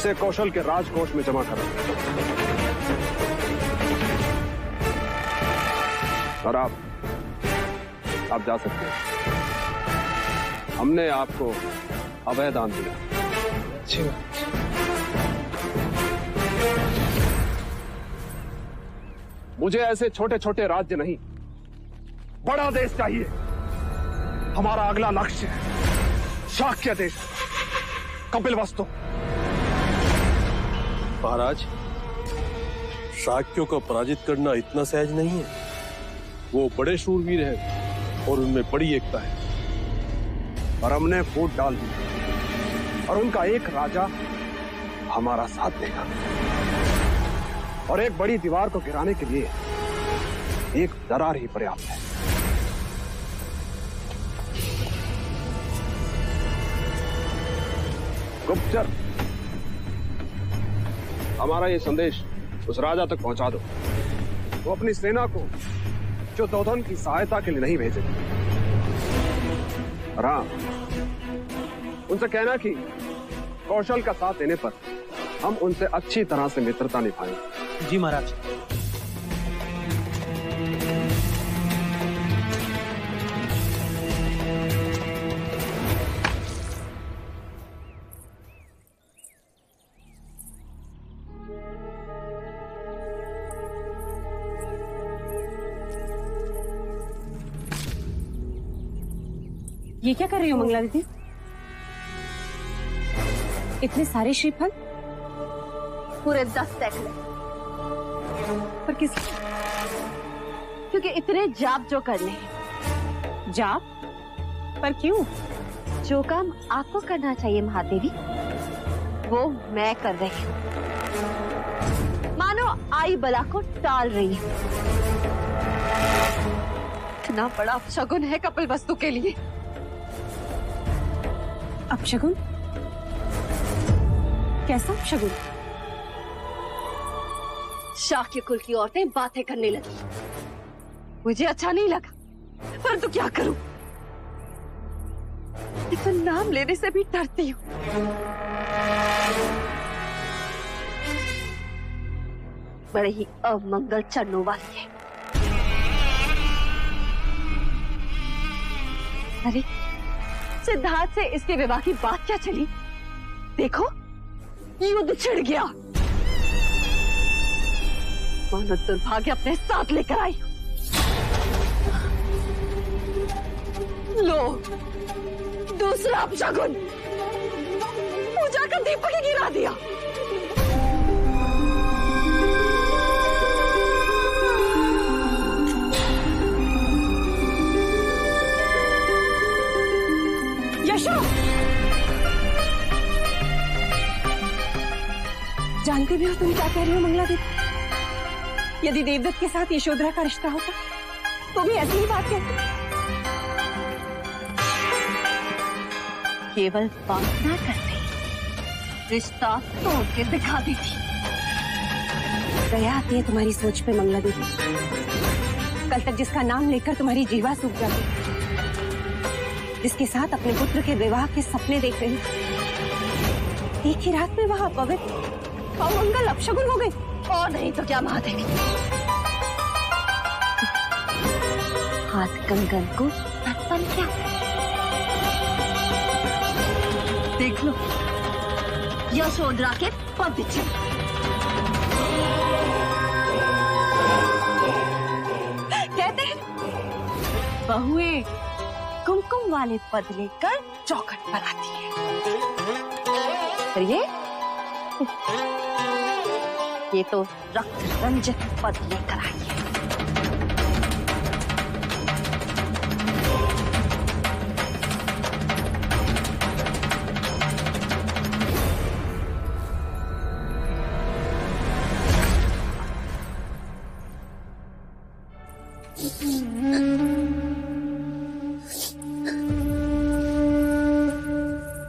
इसे कौशल के राजकोष में जमा करो और आप जा सकते हैं। हमने आपको अभय दान दिया। अच्छी बात। मुझे ऐसे छोटे छोटे राज्य नहीं, बड़ा देश चाहिए। हमारा अगला लक्ष्य है शाक्य देश, कपिलवस्तु। महाराज, शाक्यों को पराजित करना इतना सहज नहीं है। वो बड़े शूरवीर हैं और उनमें बड़ी एकता है। और हमने फूट डाल दी और उनका एक राजा हमारा साथ देगा। और एक बड़ी दीवार को गिराने के लिए एक दरार ही पर्याप्त है। गुप्तचर, हमारा ये संदेश उस राजा तक पहुंचा दो। वो अपनी सेना को दुर्योधन की सहायता के लिए नहीं भेजेगी। हाँ, उनसे कहना कि कौशल का साथ देने पर हम उनसे अच्छी तरह से मित्रता निभाएंगे। जी महाराज। ये क्या कर रही हो मंगला दीदी? इतने सारे श्रीफल? पूरे 10 सैकड़े। पर किस? क्योंकि इतने जाप जो करने हैं। जाप? पर क्यों? जो काम आपको करना चाहिए महादेवी, वो मैं कर रही हूँ। मानो आई बला को टाल रही हूँ। इतना बड़ा अपशगुन है कपिलवस्तु के लिए। अपशगुन? कैसा अपशगुन? शाक्य कुल की औरतें बातें करने लगी। मुझे अच्छा नहीं लगा, परंतु क्या करूं? इतना नाम लेने से भी डरती हूँ। बड़े ही अमंगल चरणों वाली है। अरे, सिद्धार्थ से इसके विवाह की बात क्या चली? देखो, युद्ध छिड़ गया। मानो दुर्भाग्य अपने साथ लेकर आई। लो, दूसरा अपशगुन। पूजा का दीपक ही गिरा दिया। यशो, जानते भी हो तुम क्या कह रही हो मंगला दीदी? यदि देवदत्त के साथ यशोधरा का रिश्ता होता तो भी ऐसी ही बात कहती। केवल बात ना करते, रिश्ता तोड़ के दिखा दी थी। दया आती है तुम्हारी सोच पे मंगला दीदी। कल तक जिसका नाम लेकर तुम्हारी जीवा सूख जाती, जिसके साथ अपने पुत्र के विवाह के सपने देख रही, एक ही रात में वह अपवित्र अमंगल अपशगुन हो गई। और नहीं तो क्या महादेवी, हाथ कंगन को तत्पन क्या? देख लो, यशोधरा के पवित्र। कहते हैं बहुएं कुमकुम वाले पद लेकर चौखट पर आती है। और ये तो रक्त रंजित पद लेकर आई है।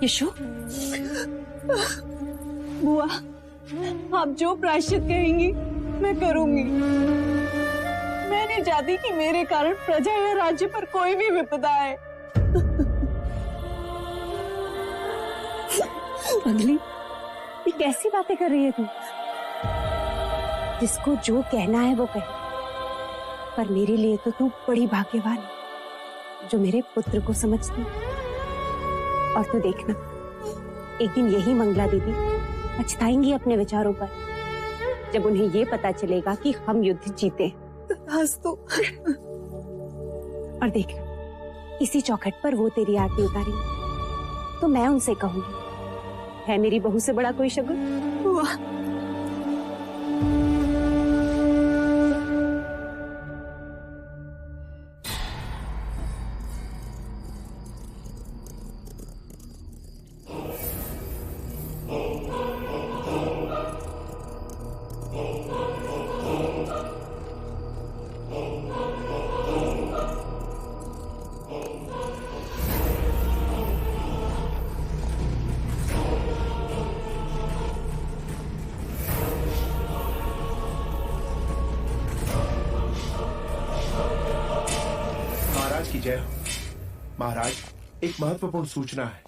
यशो, बुआ, आप जो प्रायश्चित कहेंगी मैं करूंगी। मैं नहीं चाहती कि मेरे कारण प्रजा या राज्य पर कोई भी विपदा आए। ये कैसी बातें कर रही है तू? जिसको जो कहना है वो कहे, पर मेरे लिए तो तू बड़ी भाग्यवान है जो मेरे पुत्र को समझती। और तू देखना, एक दिन यही मंगला दीदी पछताएंगी अपने विचारों पर, जब उन्हें ये पता चलेगा कि हम युद्ध जीते। तो और देखना, इसी चौखट पर वो तेरी आरती उतारेंगे तो मैं उनसे कहूंगी, है मेरी बहू से बड़ा कोई शगुन? वाह, की जय हो। महाराज, एक महत्वपूर्ण सूचना है।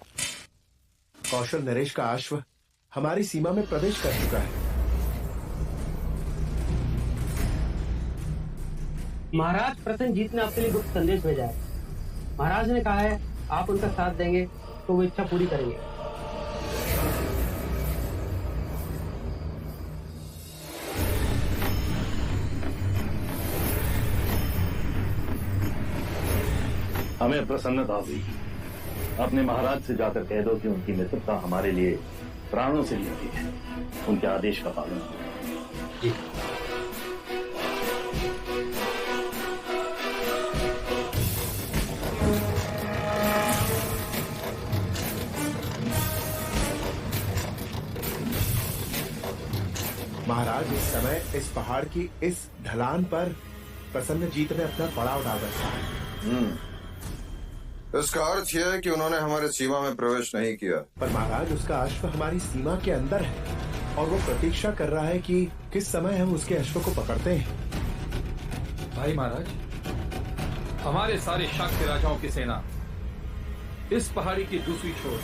कौशल नरेश का अश्व हमारी सीमा में प्रवेश कर चुका है। महाराज, प्रसन्नजीत ने आपके लिए गुप्त संदेश भेजा है। महाराज ने कहा है आप उनका साथ देंगे तो वो इच्छा पूरी करेंगे। हमें प्रसन्नता हुई। अपने महाराज से जाकर कह दो कि उनकी मित्रता हमारे लिए प्राणों से लीती है। उनके आदेश का पालन करो। जी। महाराज, इस समय इस पहाड़ की इस ढलान पर प्रसन्नजीत ने अपना पड़ाव डाल रखा है। इसका अर्थ यह है कि उन्होंने हमारे सीमा में प्रवेश नहीं किया। पर महाराज, उसका अश्व हमारी सीमा के अंदर है और वो प्रतीक्षा कर रहा है कि किस समय हम उसके अश्व को पकड़ते हैं। भाई महाराज, हमारे सारे शाक्य राजाओं की सेना इस पहाड़ी की दूसरी छोर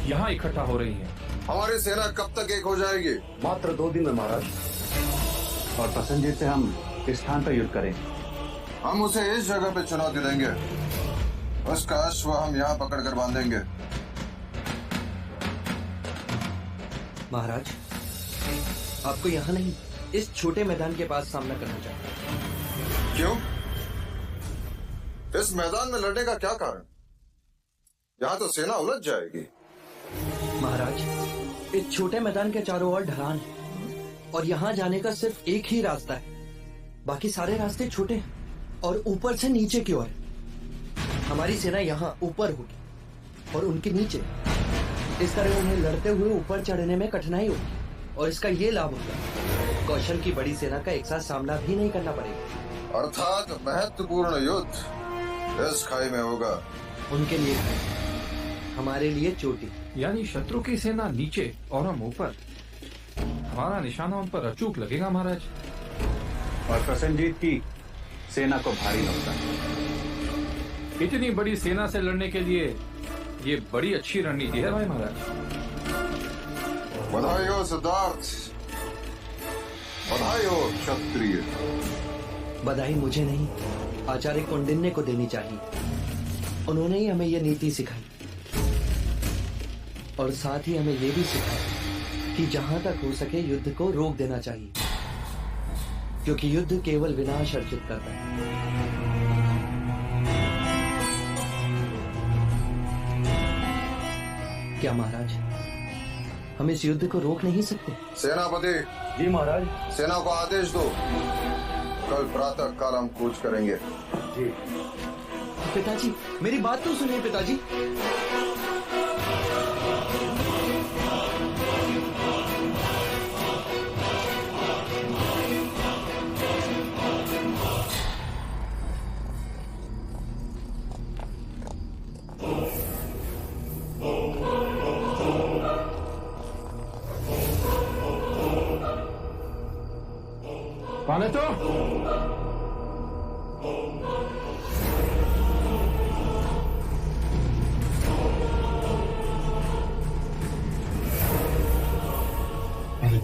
यहाँ इकट्ठा हो रही है। हमारी सेना कब तक एक हो जाएगी? मात्र 2 दिन में महाराज, और प्रसन्नजीत से हम इस स्थान पर युद्ध करेंगे। हम उसे इस जगह पे चुनौती देंगे, उसका अश्व हम यहाँ पकड़कर बांधेंगे। महाराज, आपको यहाँ नहीं, इस छोटे मैदान के पास सामना करना चाहिए। क्यों? इस मैदान में लड़ने का क्या कारण? यहाँ तो सेना उलझ जाएगी। महाराज, इस छोटे मैदान के चारों ओर ढलान है और यहाँ जाने का सिर्फ एक ही रास्ता है। बाकी सारे रास्ते छोटे हैं और ऊपर से नीचे की ओर। हमारी सेना यहाँ ऊपर होगी और उनके नीचे। इस तरह उन्हें लड़ते हुए ऊपर चढ़ने में कठिनाई होगी और इसका ये लाभ होगा, कौशल की बड़ी सेना का एक साथ सामना भी नहीं करना पड़ेगा। अर्थात महत्वपूर्ण युद्ध इस खाई में होगा। उनके लिए हमारे लिए चोटी। यानी शत्रु की सेना नीचे और हम ऊपर। हमारा निशाना उन पर अचूक लगेगा महाराज। और प्रसन्नजीत की सेना को भारी नुकसान। इतनी बड़ी सेना से लड़ने के लिए ये बड़ी अच्छी रणनीति है भाई महाराज। बधाई हो सिद्धार्थ, बधाई हो क्षत्रिय। बधाई मुझे नहीं, आचार्य कौंडिन्य को देनी चाहिए। उन्होंने ही हमें यह नीति सिखाई और साथ ही हमें यह भी सिखाया कि जहां तक हो सके युद्ध को रोक देना चाहिए, क्योंकि युद्ध केवल विनाश अर्जित करता है। क्या महाराज, हम इस युद्ध को रोक नहीं सकते? सेनापति जी महाराज। सेना को आदेश दो, कल प्रातः काल हम कूच करेंगे। जी पिताजी, मेरी बात तो सुनिए पिताजी। कौन है तो?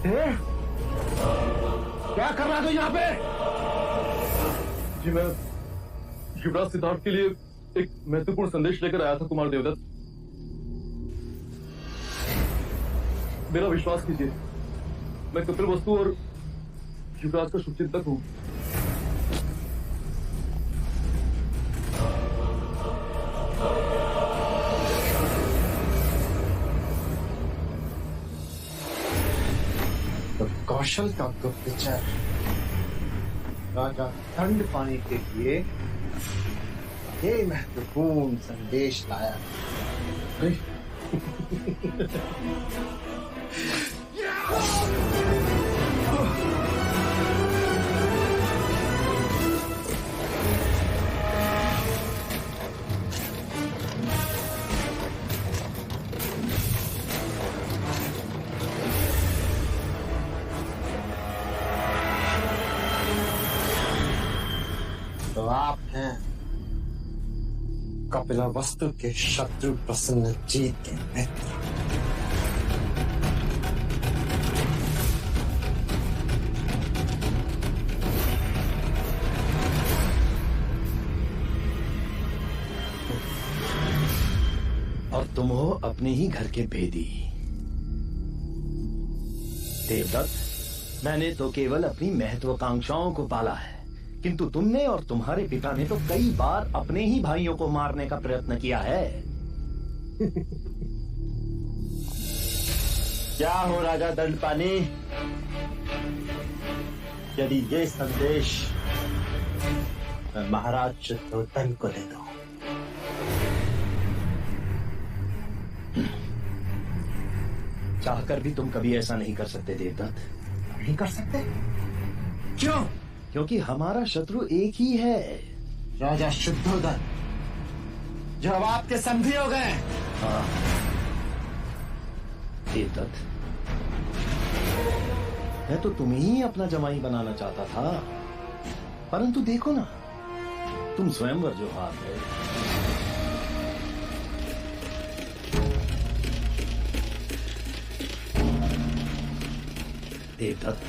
बलदेव, क्या कर रहा तू यहाँ पे? जी मैं युवराज सिद्धार्थ के लिए एक महत्वपूर्ण संदेश लेकर आया था कुमार देवदत्त। मेरा विश्वास कीजिए, मैं कपिल वस्तु और युवराज का शुभचिंतक हूं। तो कौशल का गुप्तचर राजा दंड पाने के लिए ये महत्वपूर्ण संदेश लाया। तो आप हैं कपिला वस्तु के शत्रु प्रसन्नजीत के मित्र। और तुम हो अपने ही घर के भेदी। देवदत्त, मैंने तो केवल अपनी महत्वाकांक्षाओं को पाला है, किंतु तुमने और तुम्हारे पिता ने तो कई बार अपने ही भाइयों को मारने का प्रयत्न किया है। क्या हो राजा दंडपानी, यदि ये संदेश मैं महाराज शुद्धोधन को दे दूं, चाहकर भी तुम कभी ऐसा नहीं कर सकते देवदत्त। नहीं कर सकते? क्यों? क्योंकि हमारा शत्रु एक ही है, राजा शुद्धोधन, जो अब आपके संधि हो गए। हाँ देवदत्त, मैं तो तुम्हें ही अपना जमाई बनाना चाहता था, परंतु देखो ना, तुम स्वयंवर जो हार गए। देवदत्त,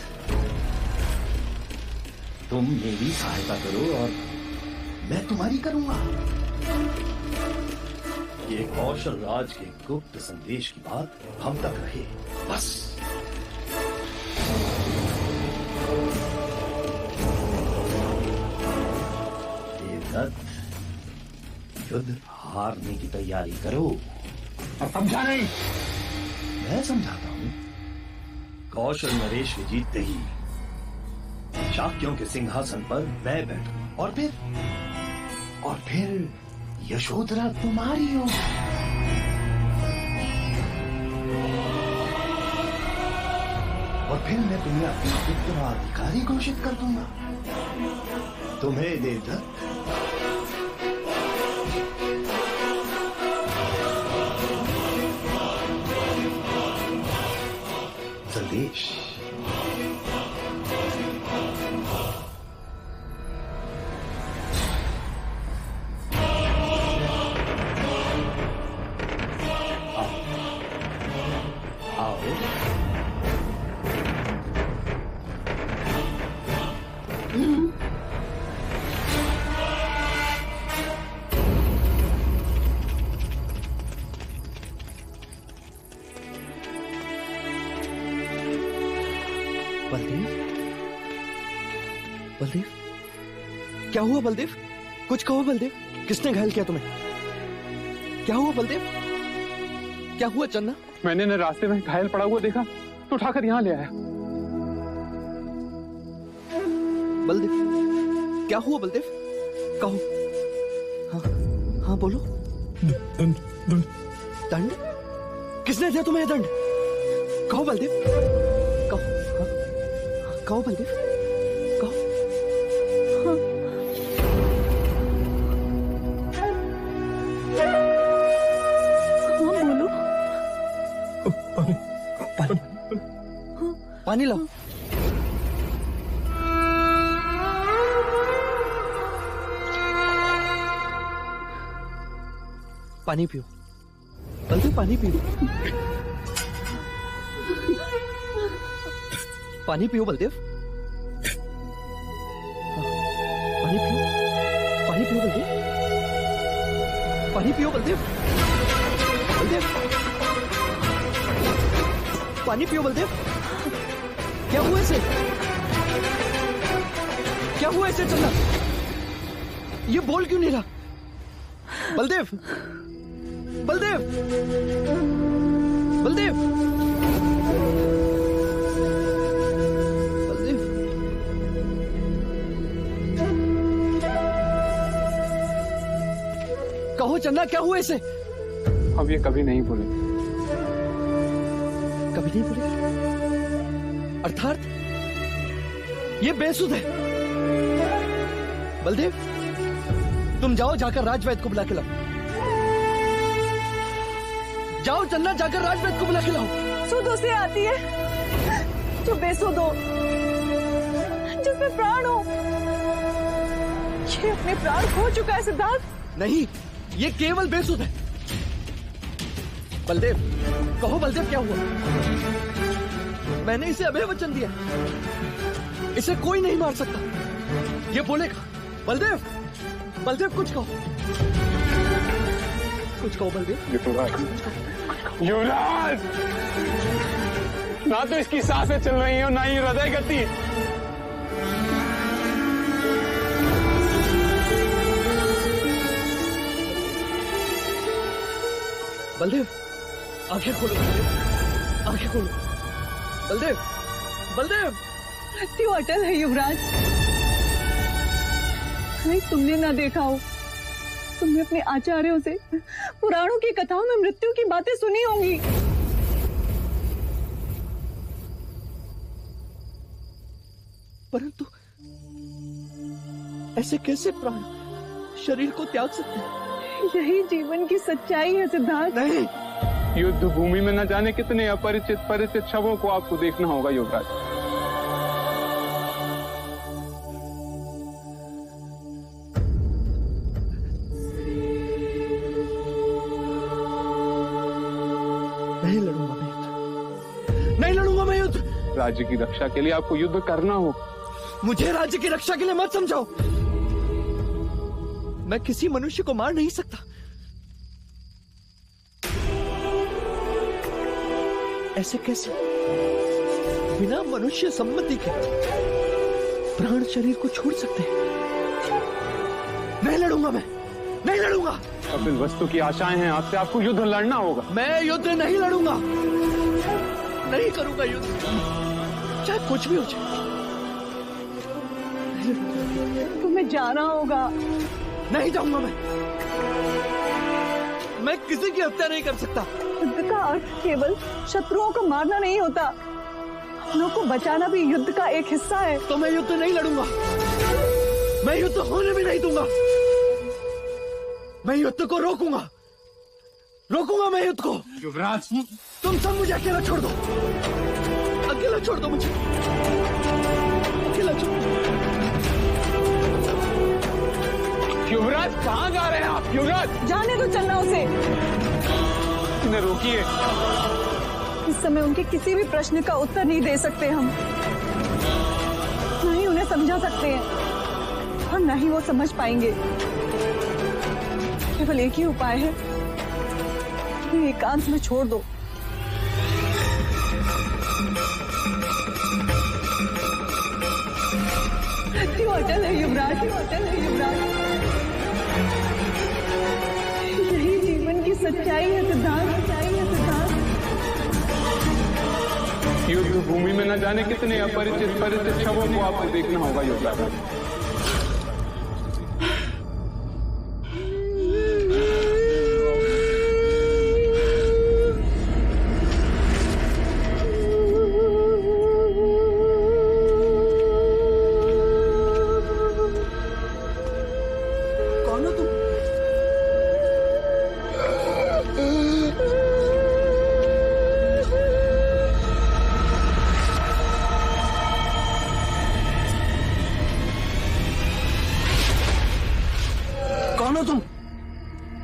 तुम मेरी सहायता करो और मैं तुम्हारी करूंगा। ये कौशल राज के गुप्त संदेश की बात हम तक रहे, बस। देवदत्त, युद्ध हारने की तैयारी करो। समझा नहीं? मैं समझाता हूं। कौशल नरेश के जीतते ही शाक्यों के सिंहासन पर मैं बैठूं और फिर यशोधरा तुम्हारी हो। और फिर मैं तुम्हें अपना उत्तराधिकारी घोषित कर दूंगा। तुम्हें देवदत्त, संदेश बलदेव, क्या हुआ बलदेव? कुछ कहो बलदेव, किसने घायल किया तुम्हें? क्या हुआ बलदेव? क्या हुआ चन्ना? मैंने न रास्ते में घायल पड़ा हुआ देखा तो उठाकर यहाँ ले आया। बलदेव, क्या हुआ बलदेव? कहो। हाँ हाँ बोलो। दंड दंड दंड? किसने दिया तुम्हें दंड? कहो बलदेव, कहो। हाँ, कहो बलदेव, कहो। पानी लाओ। पानी पियो बलदेव, पानी पियो। पानी पियो बलदेव। पानी पियो, पानी पियो बलदेव, पानी पियो बलदेव, बलदेव, पानी पियो बलदेव। क्या हुआ इसे? क्या हुआ इसे चन्ना? ये बोल क्यों नहीं रहा? बलदेव, बलदेव, बलदेव, बलदेव। कहो चन्ना, क्या हुआ इसे? अब ये कभी नहीं बोले। कभी नहीं बोले? अर्थात ये बेसुध है। बलदेव, तुम जाओ, जाकर राजवैद्य को बुला के लाओ। जाओ चन्ना, जाकर राजवैद्य को बुला के लाओ। सुध उसे आती है जो बेसुध हो, जिसमें प्राण हो। ये अपने प्राण खो चुका है सिद्धार्थ। नहीं, ये केवल बेसुध है। बलदेव, कहो बलदेव, क्या हुआ? मैंने इसे अभय वचन दिया, इसे कोई नहीं मार सकता। ये बोलेगा। बलदेव, बलदेव, कुछ कहो, कुछ कहो बलदेव। युवराज, ना तो इसकी सांसें चल रही हैं और ना ही हृदय गति। बलदेव, आंखें खोलो बलदेव, आंखें खोलो। बलदेव, बलदेव। मृत्यु अटल है युवराज। कहीं तुमने ना देखा हो, तुमने अपने आचार्यों से पुराणों की कथाओं में मृत्यु की बातें सुनी होंगी। परंतु ऐसे कैसे प्राण शरीर को त्याग सकते हैं? यही जीवन की सच्चाई है सिद्धार्थ। नहीं, युद्ध भूमि में न जाने कितने अपरिचित परिचित शवों को आपको देखना होगा युवराज। नहीं लड़ूंगा मैं युद्ध, नहीं लड़ूंगा मैं युद्ध। राज्य की रक्षा के लिए आपको युद्ध करना हो। मुझे राज्य की रक्षा के लिए मत समझाओ। मैं किसी मनुष्य को मार नहीं सकता। ऐसे कैसे बिना मनुष्य सम्मति के प्राण शरीर को छोड़ सकते हैं? नहीं लड़ूंगा मैं, नहीं लड़ूंगा। अब इस वस्तु की आशाएं हैं आपसे, आपको युद्ध लड़ना होगा। मैं युद्ध नहीं लड़ूंगा, नहीं करूंगा युद्ध, चाहे कुछ भी हो जाए। तुम्हें जाना होगा। नहीं जाऊंगा मैं किसी की हत्या नहीं कर सकता। युद्ध का अर्थ केवल शत्रुओं को मारना नहीं होता, अपनों को बचाना भी युद्ध का एक हिस्सा है। तो मैं युद्ध नहीं लड़ूंगा, मैं युद्ध होने भी नहीं दूंगा। मैं युद्ध को रोकूंगा, रोकूंगा मैं युद्ध को। युवराज, तुम सब मुझे अकेला छोड़ दो, अकेला छोड़ दो मुझे, अकेला छोड़ दो। युवराज, कहाँ जा रहे हैं आप? युवराज, जाने दो चलना उसे। इन्हें रोकिए। इस समय उनके किसी भी प्रश्न का उत्तर नहीं दे सकते हम, न ही उन्हें समझा सकते हैं और न ही वो समझ पाएंगे। केवल एक ही उपाय है, ये एकांत में छोड़ दो। मृत्यु अटल है युवराज, अटल है युवराज। यही जीवन की सच्चाई है सिद्धार्थ, सच्चाई है सिद्धार्थ। युद्ध भूमि में न जाने कितने अपरिचित परिचित शवों को आपको देखना होगा युवराज।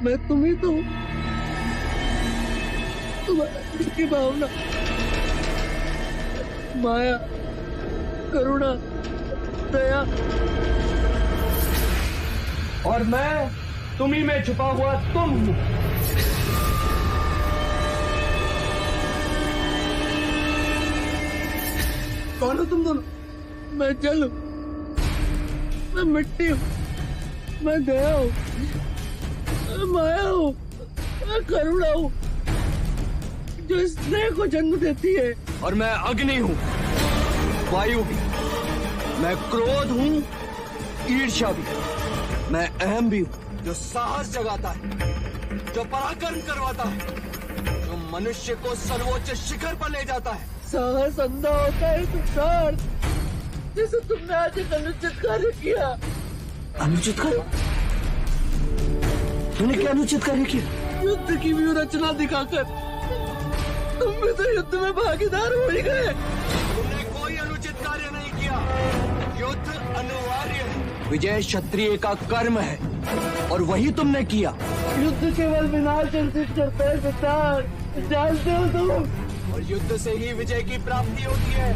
मैं तुम ही तो हूं। तुम्हारी की भावना, माया, करुणा, दया, और मैं तुम्ही में छुपा हुआ तुम हूं। कौन हो तुम दोनों? मैं जल हूं, मैं मिट्टी हूं, मैं दया हूं, मैं माया हूं, मैं करुणा हूं जो स्नेह को जन्म देती है। और मैं अग्नि हूँ, वायु भी, मैं क्रोध हूँ, ईर्ष्या भी, मैं अहम भी हूँ जो साहस जगाता है, जो पराक्रम करवाता है, जो मनुष्य को सर्वोच्च शिखर पर ले जाता है। साहस अंधा होता है सिद्धार्थ, जैसे तुमने आज एक अनुचित कार्य किया। अनुचित कार्य? तूने क्या अनुचित कार्य किया? युद्ध की व्यू रचना दिखाकर तुम भी तो युद्ध में भागीदार हो ही गए। तुमने कोई अनुचित कार्य नहीं किया। युद्ध अनिवार्य है, विजय क्षत्रिय का कर्म है, और वही तुमने किया। युद्ध केवल विनाश सिद्ध करता है सिद्धार्थ, जानते हो तुम। और युद्ध से ही विजय की प्राप्ति होती है,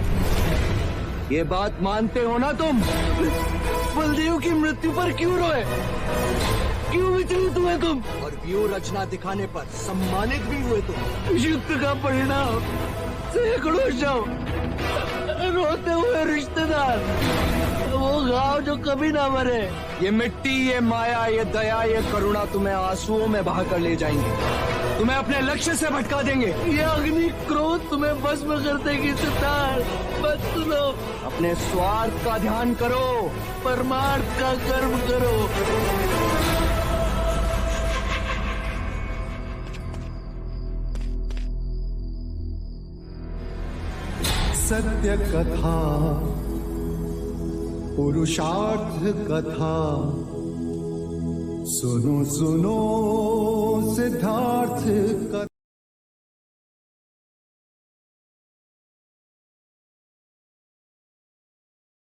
ये बात मानते हो ना तुम? बलदेव की मृत्यु पर क्यों रोए, क्यों विचलित हुए तुम? और व्यू रचना दिखाने पर सम्मानित भी हुए तुम। युद्ध का परिणाम सैकड़ों शव, रोते हुए रिश्तेदार, वो घाव जो कभी ना मरे। ये मिट्टी, ये माया, ये दया, ये करुणा तुम्हें आंसुओं में बहा कर ले जाएंगे, तुम्हें अपने लक्ष्य से भटका देंगे। ये अग्नि क्रोध तुम्हें भस्म कर देगी सिद्धार्थ। बस सुनो, अपने स्वार्थ का ध्यान करो, परमार्थ का कर्म करो। सत्य कथा, पुरुषार्थ कथा, सुनो सुनो सिद्धार्थ कथा।